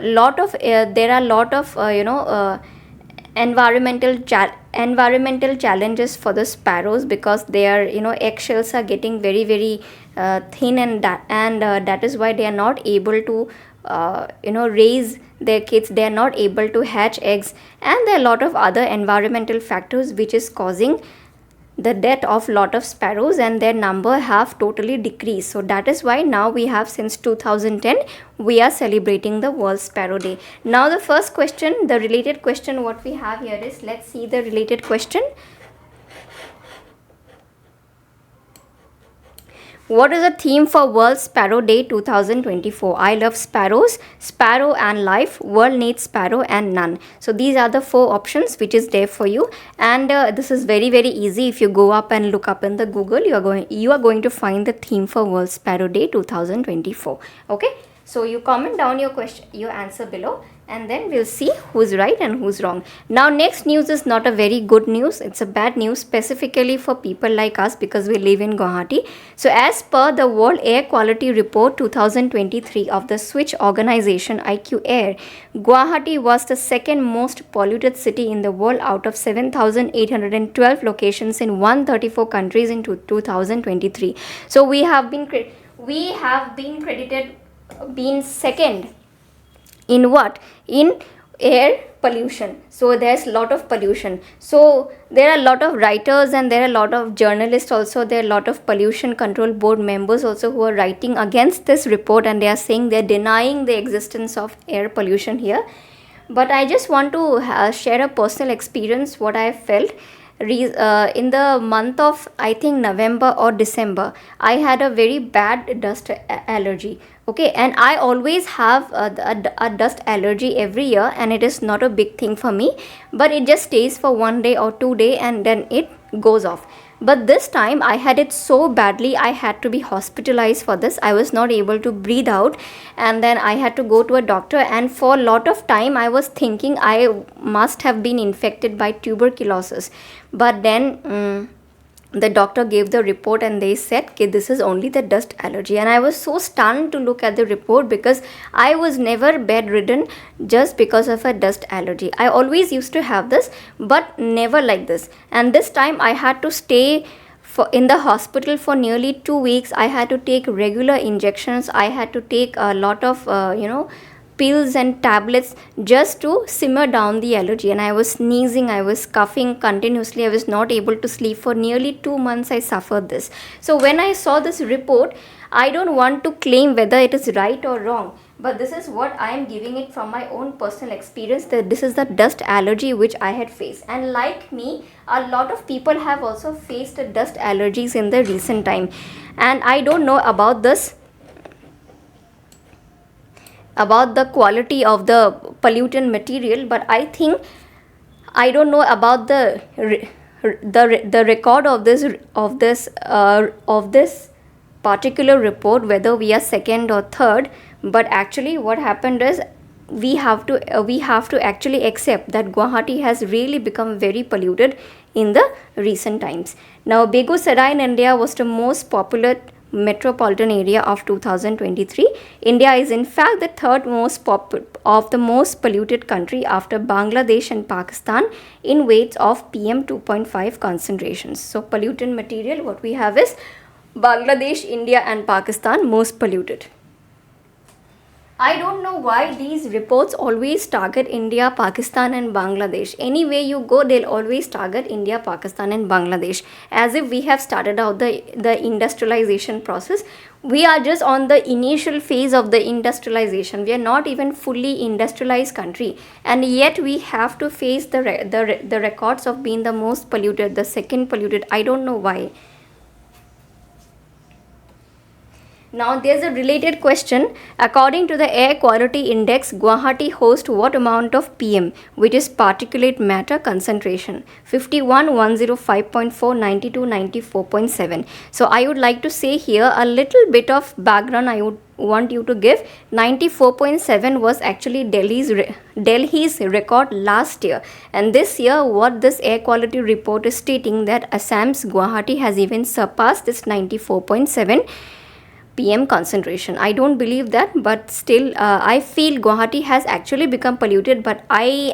there are a lot of environmental challenges for the sparrows, because their eggshells are getting very, very thin, and that is why they are not able to raise their kids. They are not able to hatch eggs, and there are a lot of other environmental factors which is causing the death of lot of sparrows, and their number have totally decreased. So that is why now we have, since 2010 we are celebrating the World Sparrow Day. Now the first question, the related question what we have here is, let's see the related question. What is the theme for World Sparrow Day 2024? I love sparrows, sparrow and life, world needs sparrow and none. So these are the 4 options which is there for you, and this is very easy. If you go up and look up in the Google, you are going to find the theme for World Sparrow Day 2024. Okay, so you comment down your question, your answer below, and then we'll see who's right and who's wrong. Now next news is not a very good news, it's a bad news specifically for people like us because we live in Guwahati. So as per the World Air Quality Report 2023 of the Switch organization IQ Air, Guwahati was the second most polluted city in the world out of 7,812 locations in 134 countries in 2023. So we have been credited being second in what? In air pollution. So there's a lot of pollution. So there are a lot of writers and there are a lot of journalists also. There are a lot of pollution control board members also who are writing against this report, and they are saying they're denying the existence of air pollution here. But I just want to share a personal experience what I felt. In the month of I think November or December, I had a very bad dust allergy. Okay, and I always have a dust allergy every year, and it is not a big thing for me, but it just stays for 1 day or 2 days and then it goes off. But this time I had it so badly, I had to be hospitalized for this. I was not able to breathe out, and then I had to go to a doctor, and for a lot of time I was thinking I must have been infected by tuberculosis. But then the doctor gave the report and they said, okay, this is only the dust allergy. And I was so stunned to look at the report because I was never bedridden just because of a dust allergy. I always used to have this, but never like this. And this time I had to stay in the hospital for nearly 2 weeks. I had to take regular injections. I had to take a lot of, pills and tablets just to simmer down the allergy, and I was sneezing, I was coughing continuously, I was not able to sleep for nearly 2 months. I suffered this. So when I saw this report, I don't want to claim whether it is right or wrong, but this is what I am giving it from my own personal experience, that this is the dust allergy which I had faced. And like me, a lot of people have also faced dust allergies in the recent time, and I don't know about the quality of the pollutant material, but I think I don't know about the record of this particular report, whether we are second or third. But actually what happened is we have to actually accept that Guwahati has really become very polluted in the recent times. Now Begusarai in India was the most popular metropolitan area of 2023. India is in fact the third most polluted country after Bangladesh and Pakistan in weights of PM 2.5 concentrations. So pollutant material, what we have is Bangladesh, India and Pakistan most polluted. I don't know why these reports always target India, Pakistan and Bangladesh. Anyway you go, they'll always target India, Pakistan and Bangladesh, as if we have started out the industrialization process. We are just on the initial phase of the industrialization. We are not even fully industrialized country, and yet we have to face the records of being the most polluted, the second polluted. I don't know why. Now there's a related question. According to the Air Quality Index, Guwahati hosts what amount of PM, which is particulate matter concentration? 51, 105.4, 92, 94.7. So I would like to say here a little bit of background I would want you to give. 94.7 was actually Delhi's record last year, and this year what this air quality report is stating that Assam's Guwahati has even surpassed this 94.7 PM concentration. I don't believe that, but still I feel Guwahati has actually become polluted, but I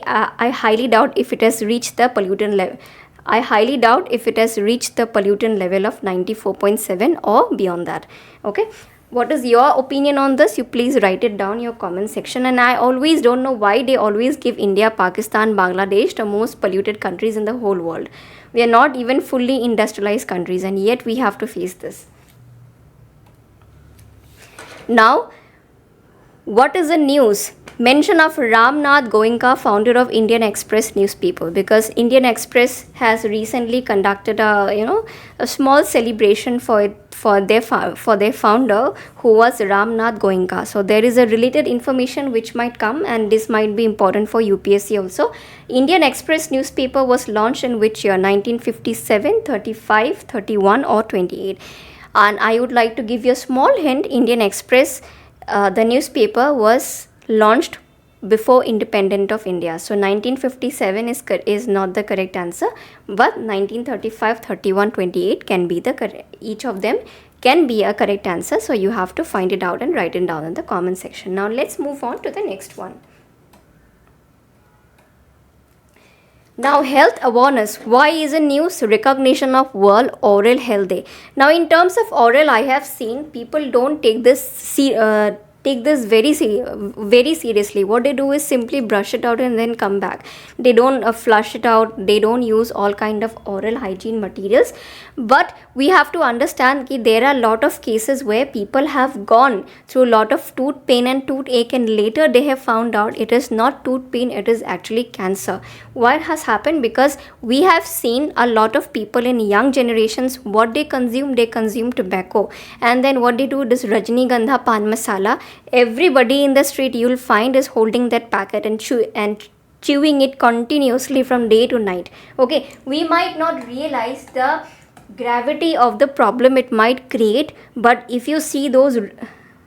highly doubt if it has reached the pollutant level. I highly doubt if it has reached the pollutant level of 94.7 or beyond that. Okay, what is your opinion on this? You please write it down in your comment section. And I always don't know why they always give India, Pakistan, Bangladesh the most polluted countries in the whole world. We are not even fully industrialized countries, and yet we have to face this. Now, what is the news mention of Ramnath Goenka, founder of Indian Express newspaper, because Indian Express has recently conducted a small celebration for their founder, who was Ramnath Goenka. So there is a related information which might come, and this might be important for UPSC also. Indian Express newspaper was launched in which year? 1957, 35, 31 or 28? And I would like to give you a small hint. Indian Express, the newspaper, was launched before independence of India. So 1957 is not the correct answer, but 1935, 31, 28 can be the correct. Each of them can be a correct answer. So you have to find it out and write it down in the comment section. Now let's move on to the next one. Now, health awareness. Why is a news? Recognition of World Oral Health Day. Now, in terms of oral, I have seen people don't take this very seriously. What they do is simply brush it out and then come back. They don't flush it out. They don't use all kind of oral hygiene materials. But we have to understand that there are a lot of cases where people have gone through a lot of tooth pain and toothache, and later they have found out it is not tooth pain, it is actually cancer. Why it has happened? Because we have seen a lot of people in young generations, what they consume tobacco, and then what they do is Rajnigandha pan masala. Everybody in the street you will find is holding that packet and chewing it continuously from day to night. Okay, we might not realize the gravity of the problem it might create, but if you see those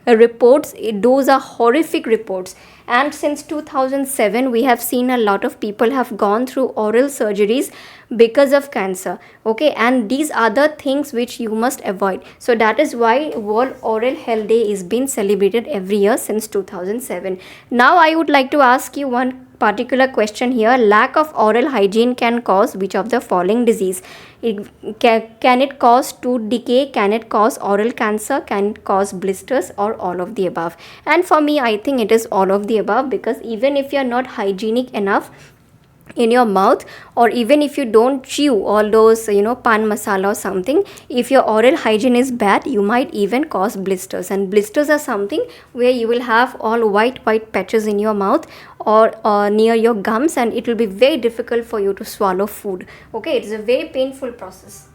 reports, those are horrific reports. And since 2007 we have seen a lot of people have gone through oral surgeries because of cancer. Okay, and these are the things which you must avoid. So that is why World Oral Health Day is being celebrated every year since 2007. Now I would like to ask you one particular question here. Lack of oral hygiene can cause which of the following disease? Can it cause tooth decay? Can it cause oral cancer? Can it cause blisters, or all of the above? And for me, I think it is all of the above, because even if you are not hygienic enough in your mouth, or even if you don't chew all those pan masala or something, if your oral hygiene is bad, you might even cause blisters. And blisters are something where you will have all white patches in your mouth or near your gums, and it will be very difficult for you to swallow food. Okay, it is a very painful process.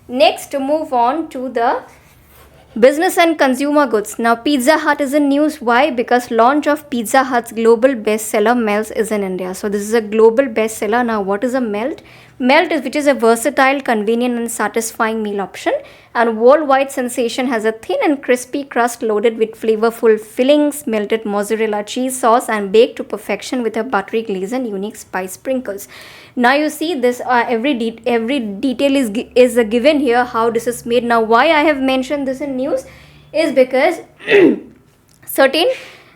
Next, to move on to the business and consumer goods. Now, Pizza Hut is in news. Why? Because launch of Pizza Hut's global bestseller Melts is in India. So this is a global bestseller. Now, what is a melt? Melt is which is a versatile, convenient and satisfying meal option, and worldwide sensation. Has a thin and crispy crust loaded with flavorful fillings, melted mozzarella cheese sauce, and baked to perfection with a buttery glaze and unique spice sprinkles. Now you see this, every detail is given here how this is made. Now why I have mentioned this in news is because certain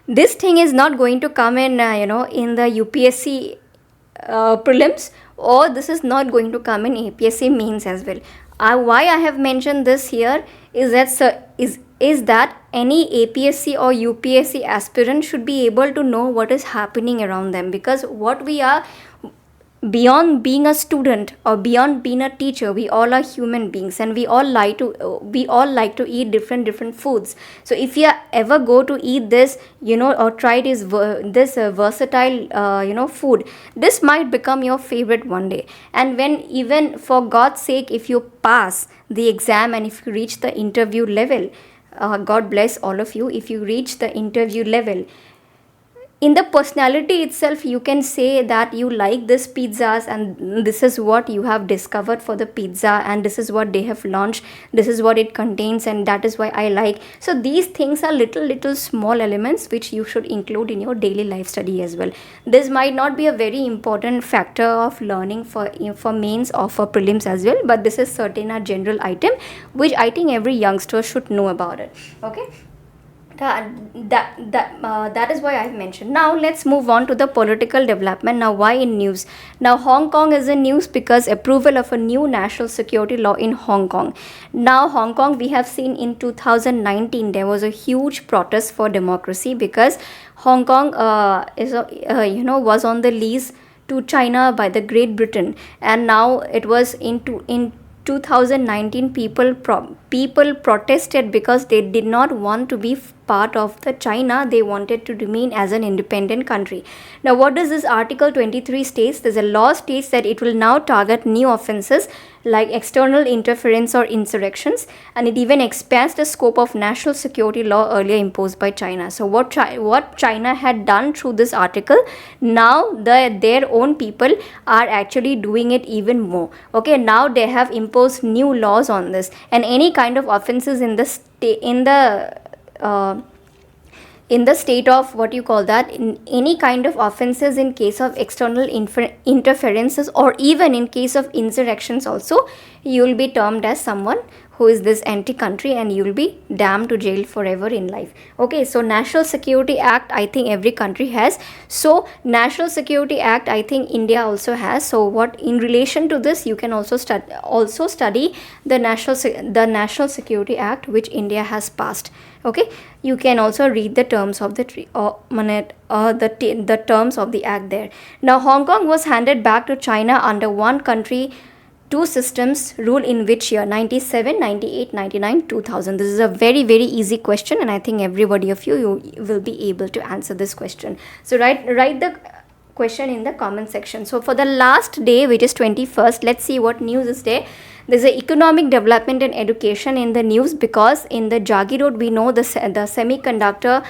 this thing is not going to come in in the UPSC prelims, or this is not going to come in APSC mains as well. Why I have mentioned this here is that any APSC or UPSC aspirant should be able to know what is happening around them, because what we are, beyond being a student or beyond being a teacher, we all are human beings, and we all like to eat different foods. So if you ever go to eat this or try this versatile food, this might become your favorite one day. And when, even for God's sake, if you pass the exam and if you reach the interview level, God bless all of you, if you reach the interview level, in the personality itself you can say that you like this pizzas, and this is what you have discovered for the pizza, and this is what they have launched, this is what it contains, and that is why I like. So these things are little small elements which you should include in your daily life study as well. This might not be a very important factor of learning for mains or for prelims as well, but this is certain a general item which I think every youngster should know about it. Okay, that is why I have mentioned. Now let's move on to the political development. Now why in news? Now Hong Kong is in news because approval of a new national security law in Hong Kong. Now Hong Kong, we have seen in 2019 there was a huge protest for democracy, because Hong Kong was on the lease to China by the Great Britain, and now it was in 2019 people protested because they did not want to be part of the China. They wanted to remain as an independent country. Now, what does this Article 23 states? There's a law states that it will now target new offenses like external interference or insurrections, and it even expands the scope of national security law earlier imposed by China. So what China had done through this article, now their own people are actually doing it even more. Okay, now they have imposed new laws on this, and any kind of offenses in the in the state of what you call that, in any kind of offenses in case of external interferences or even in case of insurrections also, you will be termed as someone who is this anti-country and you will be damned to jail forever in life. Okay, so National Security Act, I think every country has. So National Security Act, I think India also has. So what in relation to this, you can also study the National Security Act which India has passed. Okay, you can also read the terms of the terms of the act there. Now, Hong Kong was handed back to China under one country, two systems rule in which year? 97, 98, 99, 2000. This is a very, very easy question, and I think everybody of you will be able to answer this question. So write the question in the comment section. So for the last day, which is 21st, let's see what news is there. There's a economic development and education in the news, because in the Jagi Road, we know the semiconductor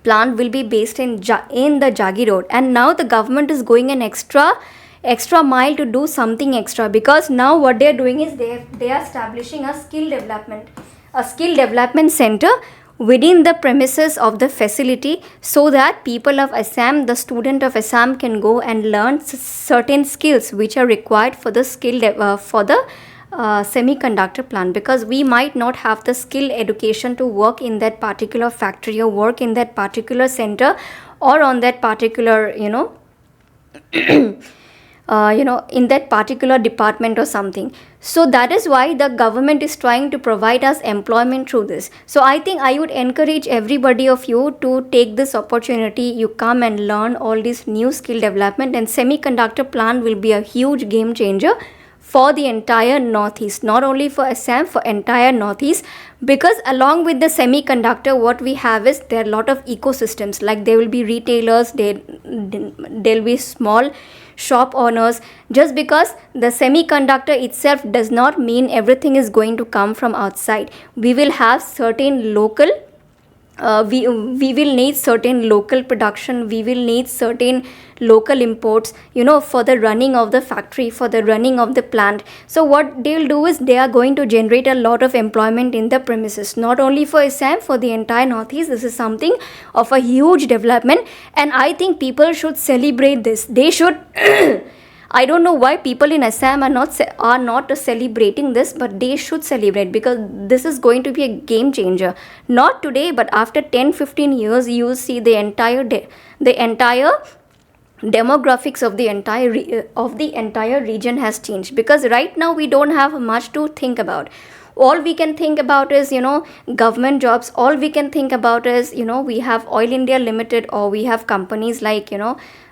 plant will be based in the Jagi Road, and now the government is going an extra mile to do something extra, because now what they are doing is they are establishing a skill development center within the premises of the facility, so that people of Assam, the student of Assam, can go and learn certain skills which are required for the semiconductor plant, because we might not have the skill education to work in that particular factory or work in that particular center or on that particular in that particular department or something. So that is why the government is trying to provide us employment through this. So I think I would encourage everybody of you to take this opportunity. You come and learn all this new skill development, and semiconductor plant will be a huge game changer for the entire Northeast, not only for Assam, for entire Northeast, because along with the semiconductor, what we have is there are a lot of ecosystems, like there will be retailers, there will be small shop owners. Just because the semiconductor itself does not mean everything is going to come from outside. We will have certain local we will need certain local production, we will need certain local imports, for the running of the factory, for the running of the plant. So what they'll do is they are going to generate a lot of employment in the premises, not only for Assam, for the entire Northeast. This is something of a huge development, and I think people should celebrate this. They should I don't know why people in Assam are not celebrating this, but they should celebrate, because this is going to be a game changer. Not today, but after 10-15 years, you will see the entire demographics of the entire region has changed, because right now we don't have much to think about. All we can think about is government jobs. All we can think about is we have Oil India Limited, or we have companies like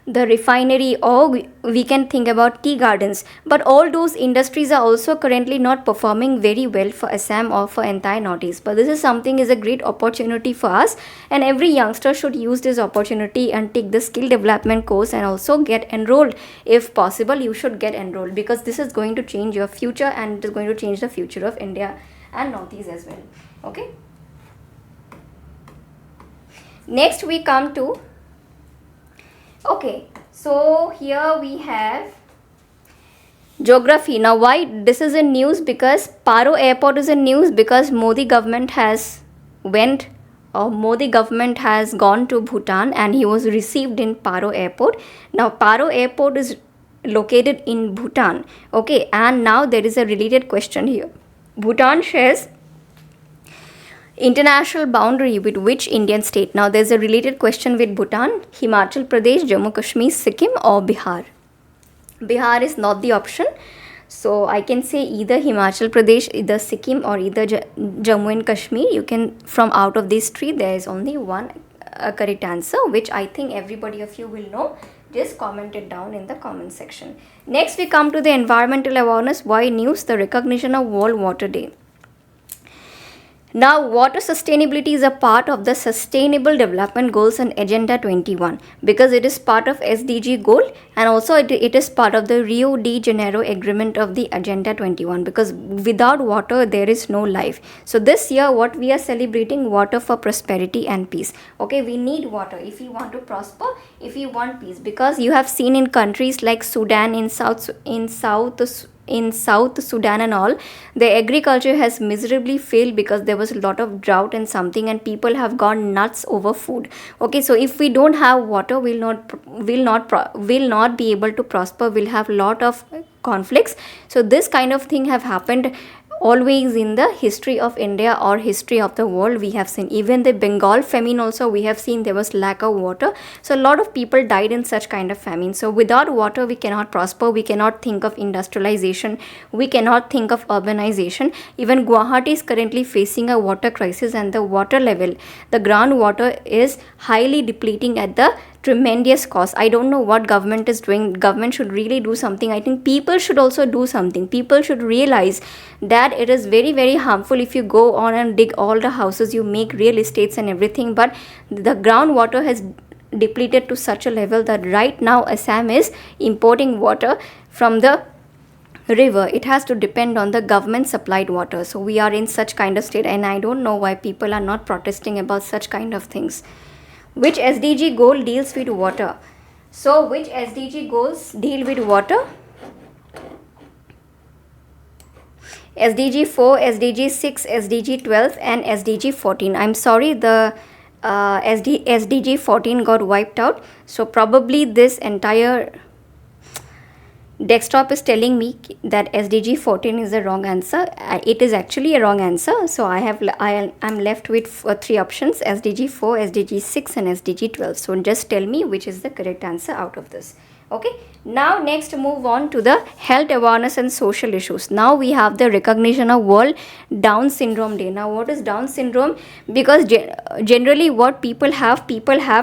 the refinery, or we can think about tea gardens. But all those industries are also currently not performing very well for Assam or for entire Northeast. But this is a great opportunity for us, and every youngster should use this opportunity and take the skill development course and also get enrolled. If possible, you should get enrolled, because this is going to change your future, and it is going to change the future of India and Northeast as well. Okay. Next we come to so here we have geography. Now why this is in news? Because Paro Airport is in news, because Modi government has gone to Bhutan, and he was received in Paro Airport. Now Paro Airport is located in Bhutan. Okay, and now there is a related question here. Bhutan shares international boundary with which Indian state? Now there's a related question with Bhutan: Himachal Pradesh, Jammu Kashmir, Sikkim, or Bihar? Bihar is not the option, so I can say either Himachal Pradesh, either Sikkim, or either Jammu and Kashmir. You can, from out of these three, there is only one correct answer, which I think everybody of you will know. Just comment it down in the comment section. Next we come to the environmental awareness. Why news? The recognition of World Water Day. Now, water sustainability is a part of the Sustainable Development Goals and Agenda 21 because it is part of SDG goal, and also it is part of the Rio de Janeiro agreement of the Agenda 21, because without water there is no life. So this year what we are celebrating, water for prosperity and peace. Okay, we need water if you want to prosper, if you want peace, because you have seen in countries like Sudan, in South Sudan and all, the agriculture has miserably failed because there was a lot of drought and something, and people have gone nuts over food. Okay, so if we don't have water, will not be able to prosper. We'll have lot of conflicts. So this kind of thing have happened always in the history of India or history of the world. We have seen even the Bengal famine also, we have seen there was lack of water, so a lot of people died in such kind of famine. So without water we cannot prosper, we cannot think of industrialization, we cannot think of urbanization. Even Guwahati is currently facing a water crisis, and the water level, the groundwater is highly depleting at the tremendous cost. I don't know what government is doing. Government should really do something. I think people should also do something. People should realize that it is very very harmful if you go on and dig all the houses, you make real estates and everything, but the groundwater has depleted to such a level that right now Assam is importing water from the river. It has to depend on the government supplied water. So we are in such kind of state, and I don't know why people are not protesting about such kind of things. Which SDG goal deals with water? So which SDG goals deal with water? SDG 4, SDG 6, SDG 12 and SDG 14. I'm sorry, the SDG 14 got wiped out. So probably this entire desktop is telling me that SDG 14 is the wrong answer. It is actually a wrong answer. So I'm left with 3 options: SDG 4, SDG 6 and SDG 12. So just tell me which is the correct answer out of this. Okay, now next move on to the health awareness and social issues. Now we have the recognition of World Down Syndrome Day. Now what is Down syndrome? Because generally what people have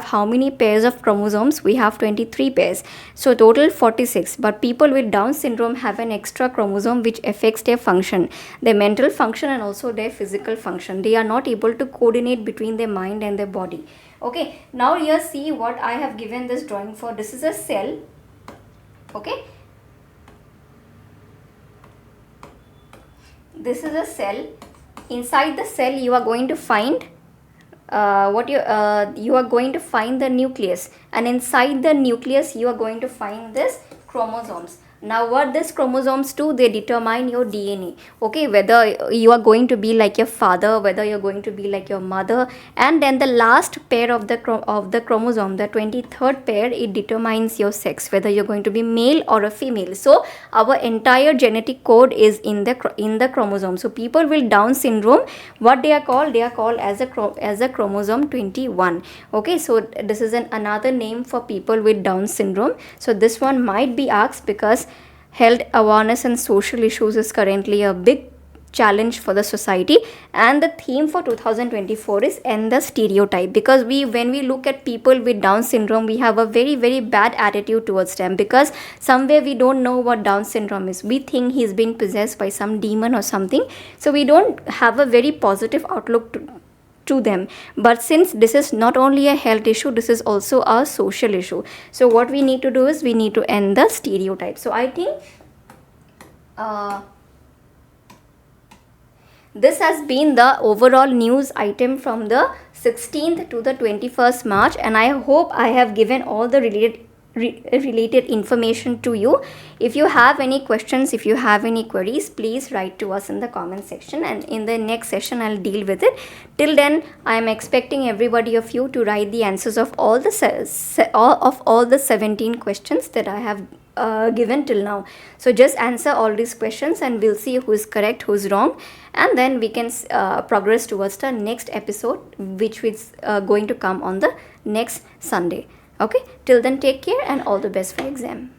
how many pairs of chromosomes? We have 23 pairs, so total 46. But people with Down syndrome have an extra chromosome which affects their function, their mental function and also their physical function. They are not able to coordinate between their mind and their body. Okay, now here see what I have given this drawing for. This is a cell. Okay, this is a cell. Inside the cell you are going to find you are going to find the nucleus, and inside the nucleus you are going to find this chromosomes. Now what these chromosomes do, they determine your DNA. Okay, whether you are going to be like your father, whether you're going to be like your mother, and then the last pair of the chromosome, the 23rd pair, it determines your sex, whether you're going to be male or a female. So our entire genetic code is in the chromosome. So people with Down syndrome, what they are called as a chromosome 21. Okay, so this is another name for people with Down syndrome. So this one might be asked because health awareness and social issues is currently a big challenge for the society, and the theme for 2024 is end the stereotype. Because when we look at people with Down syndrome, we have a very very bad attitude towards them, because somewhere we don't know what Down syndrome is. We think he's been possessed by some demon or something, so we don't have a very positive outlook to them. But since this is not only a health issue, this is also a social issue. So what we need to do is we need to end the stereotype. So I think this has been the overall news item from the 16th to the 21st March, and I hope I have given all the related information to you. If you have any questions, if you have any queries, please write to us in the comment section, and in the next session I'll deal with it. Till then, I am expecting everybody of you to write the answers of all the 17 questions that I have given till now. So just answer all these questions and we'll see who is correct, who is wrong, and then we can progress towards the next episode, which is going to come on the next Sunday. Okay, till then, take care and all the best for exam.